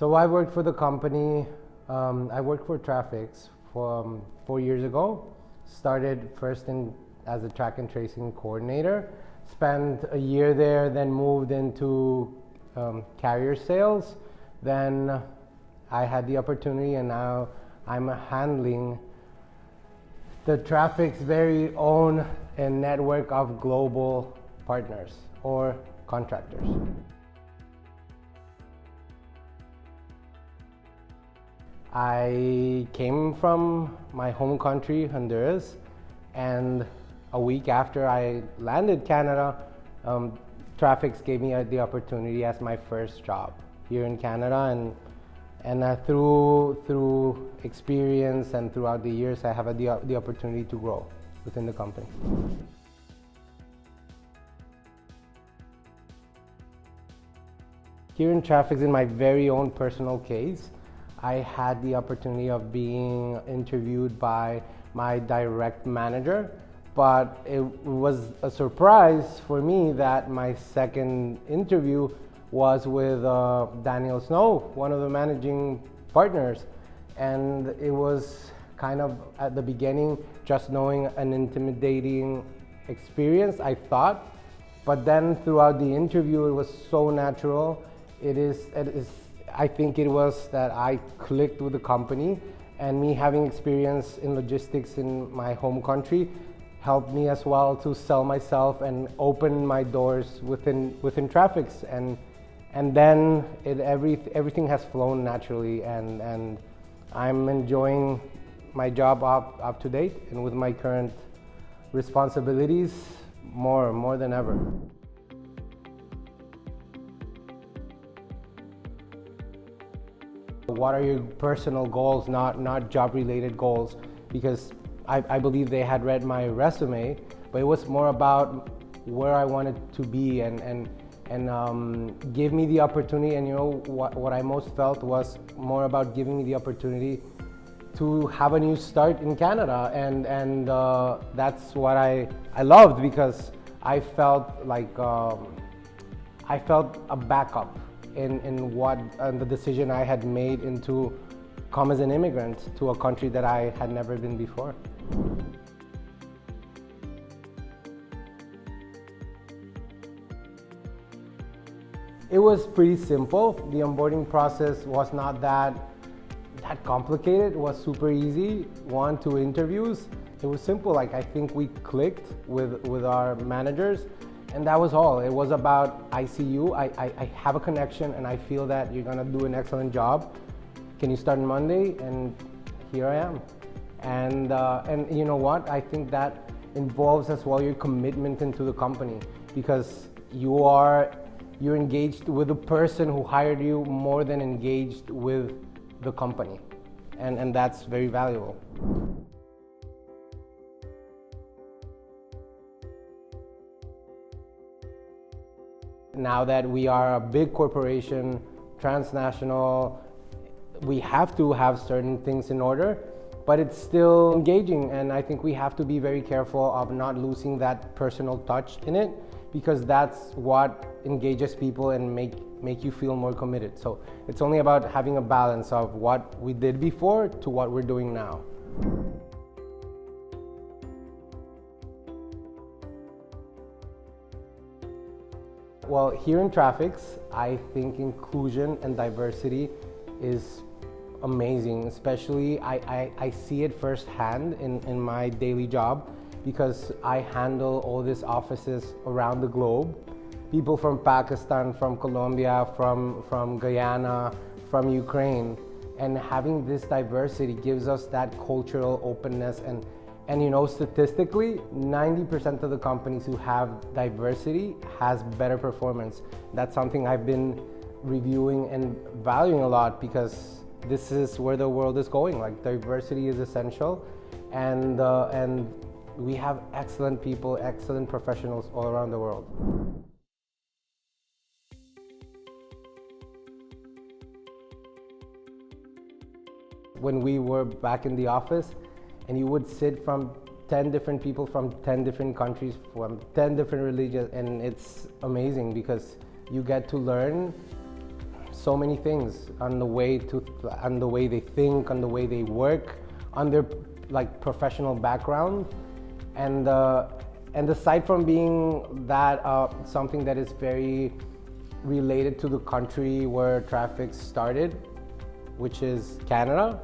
So I worked for the company, I worked for TRAFFIX for 4 years ago. Started first as a track and tracing coordinator, spent a year there, then moved into carrier sales. Then I had the opportunity, and now I'm handling the TRAFFIX's very own and network of global partners or contractors. I came from my home country, Honduras, and a week after I landed Canada, TRAFFIX gave me the opportunity as my first job here in Canada, and through experience and throughout the years, I have had the opportunity to grow within the company. Here in TRAFFIX, in my very own personal case, I had the opportunity of being interviewed by my direct manager, but it was a surprise for me that my second interview was with Daniel Snow, one of the managing partners. And it was kind of at the beginning just knowing an intimidating experience, I thought, but then throughout the interview it was so natural. I think it was that I clicked with the company, and me having experience in logistics in my home country helped me as well to sell myself and open my doors within TRAFFIX, and then everything has flown naturally, and I'm enjoying my job up to date, and with my current responsibilities more than ever. What are your personal goals, not job-related goals? Because I believe they had read my resume, but it was more about where I wanted to be and give me the opportunity. And you know what I most felt was more about giving me the opportunity to have a new start in Canada, and that's what I loved, because I felt like I felt a backup in the decision I had made into come as an immigrant to a country that I had never been before. It was pretty simple. The onboarding process was not that complicated. It was super easy. 1, 2 interviews. It was simple. Like, I think we clicked with our managers, and that was all. It was about, I see you, I have a connection, and I feel that you're gonna do an excellent job. Can you start on Monday? And here I am. And you know what? I think that involves as well your commitment into the company, because you're engaged with the person who hired you more than engaged with the company. And that's very valuable. Now that we are a big corporation, transnational, we have to have certain things in order, but it's still engaging, and I think we have to be very careful of not losing that personal touch in it, because that's what engages people and make you feel more committed. So it's only about having a balance of what we did before to what we're doing now. Well, here in TRAFFIX, I think inclusion and diversity is amazing. Especially, I see it firsthand in my daily job, because I handle all these offices around the globe. People from Pakistan, from Colombia, from Guyana, from Ukraine. And having this diversity gives us that cultural openness, and you know, statistically, 90% of the companies who have diversity has better performance. That's something I've been reviewing and valuing a lot, because this is where the world is going. Like, diversity is essential, and we have excellent people, excellent professionals all around the world. When we were back in the office, and you would sit from 10 different people from 10 different countries, from 10 different religions, and it's amazing because you get to learn so many things on the way they think, on the way they work, on their like professional background, and aside from being that something that is very related to the country where TRAFFIX started, which is Canada,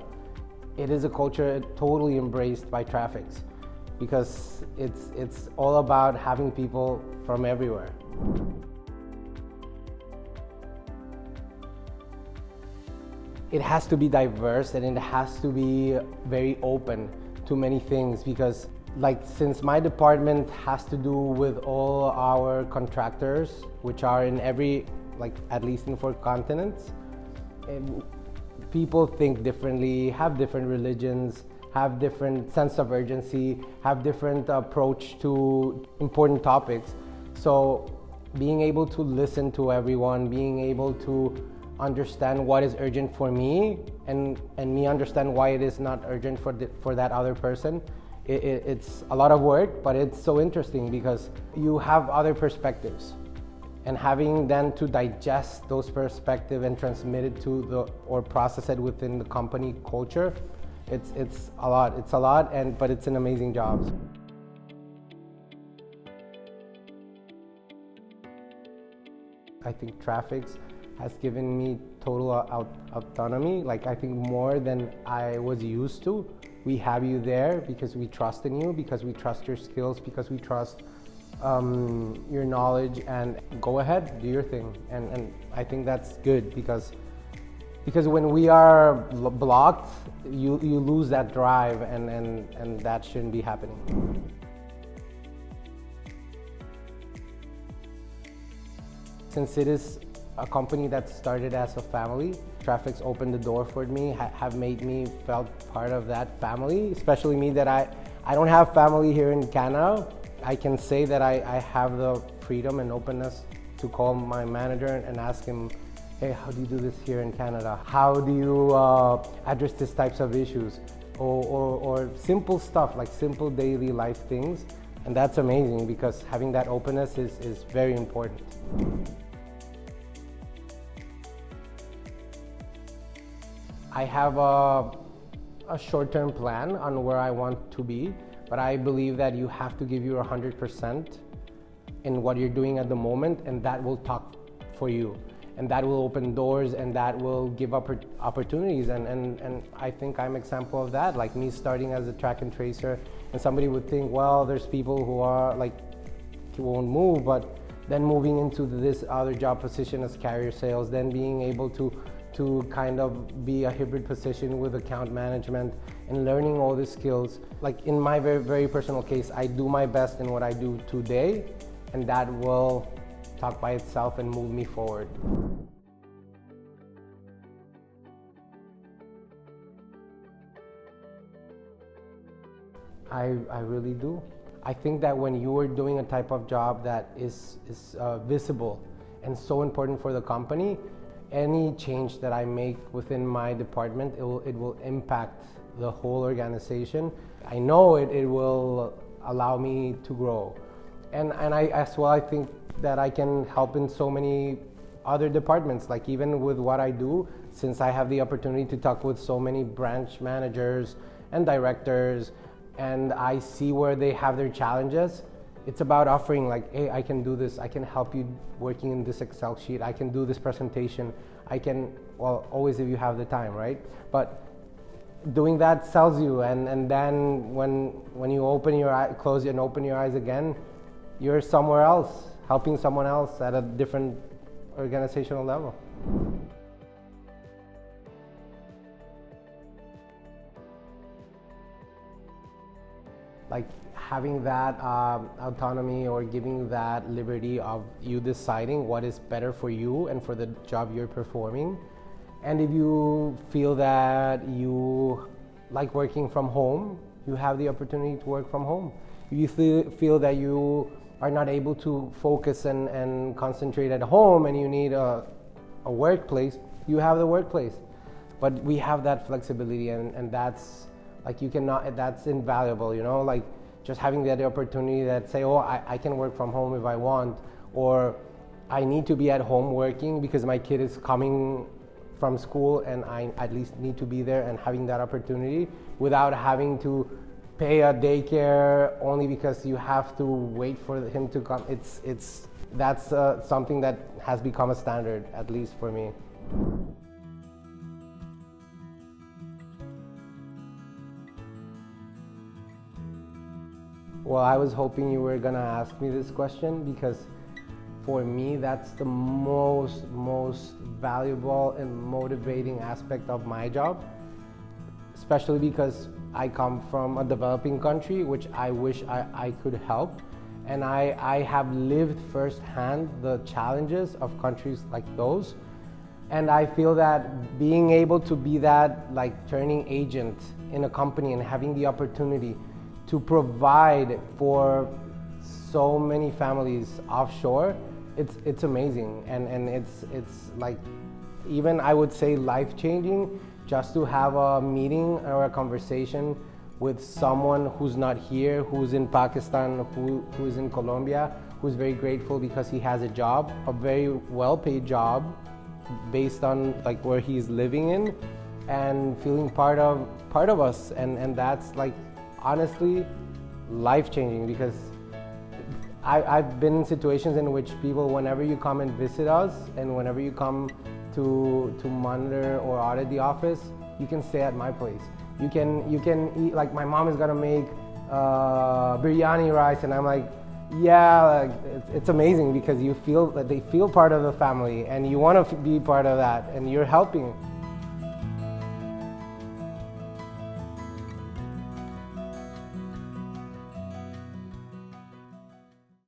it is a culture totally embraced by TRAFFIX, because it's all about having people from everywhere. It has to be diverse, and it has to be very open to many things, because like since my department has to do with all our contractors, which are in every, like at least in 4 continents, people think differently, have different religions, have different sense of urgency, have different approach to important topics. So being able to listen to everyone, being able to understand what is urgent for me, and me understand why it is not urgent for that other person, it's a lot of work, but it's so interesting because you have other perspectives, and having then to digest those perspectives and transmit it to or process it within the company culture, it's a lot, but it's an amazing job. I think TRAFFIX has given me total autonomy, like I think more than I was used to. We have you there because we trust in you, because we trust your skills, because we trust your knowledge, and go ahead, do your thing. And I think that's good, because when we are blocked, you lose that drive, and that shouldn't be happening. Since it is a company that started as a family, TRAFFIX opened the door for me, have made me felt part of that family, especially me that I don't have family here in Canada. I can say that I have the freedom and openness to call my manager and ask him, hey, how do you do this here in Canada? How do you address these types of issues? Or simple stuff, like simple daily life things. And that's amazing, because having that openness is very important. I have a short-term plan on where I want to be, but I believe that you have to give your 100% in what you're doing at the moment, and that will talk for you, and that will open doors, and that will give opportunities. And I think I'm an example of that, like me starting as a track and tracer, and somebody would think, well, there's people who are like, who won't move, but then moving into this other job position as carrier sales, then being able to kind of be a hybrid position with account management and learning all the skills. Like in my very, very personal case, I do my best in what I do today, and that will talk by itself and move me forward. I really do. I think that when you are doing a type of job that is visible and so important for the company, any change that I make within my department, it will impact the whole organization. I know it will allow me to grow. And I as well, I think that I can help in so many other departments, like even with what I do, since I have the opportunity to talk with so many branch managers and directors, and I see where they have their challenges. It's about offering like, hey, I can do this, I can help you working in this Excel sheet, I can do this presentation, I can, well, always if you have the time, right? But doing that sells you, and then when you open your eye, close and open your eyes again, you're somewhere else, helping someone else at a different organizational level. Like having that autonomy, or giving you that liberty of you deciding what is better for you and for the job you're performing. And if you feel that you like working from home, you have the opportunity to work from home. If you feel that you are not able to focus and concentrate at home, and you need a workplace, you have the workplace. But we have that flexibility, and that's like, that's invaluable, you know, like just having the opportunity that say, oh, I can work from home if I want, or I need to be at home working because my kid is coming from school, and I at least need to be there and having that opportunity without having to pay a daycare only because you have to wait for him to come. That's something that has become a standard, at least for me. Well, I was hoping you were gonna ask me this question, because for me, that's the most valuable and motivating aspect of my job, especially because I come from a developing country, which I wish I could help. And I have lived firsthand the challenges of countries like those. And I feel that being able to be that turning agent in a company and having the opportunity to provide for so many families offshore, it's amazing. And it's even I would say life-changing, just to have a meeting or a conversation with someone who's not here, who's in Pakistan, who's in Colombia, who's very grateful because he has a job, a very well-paid job, based on where he's living in, and feeling part of us, and that's honestly life-changing, because I've been in situations in which people, whenever you come and visit us, and whenever you come to monitor or audit the office, you can stay at my place. You can eat, my mom is gonna make biryani rice, and I'm yeah, it's amazing, because you feel that they feel part of the family, and you want to be part of that, and you're helping.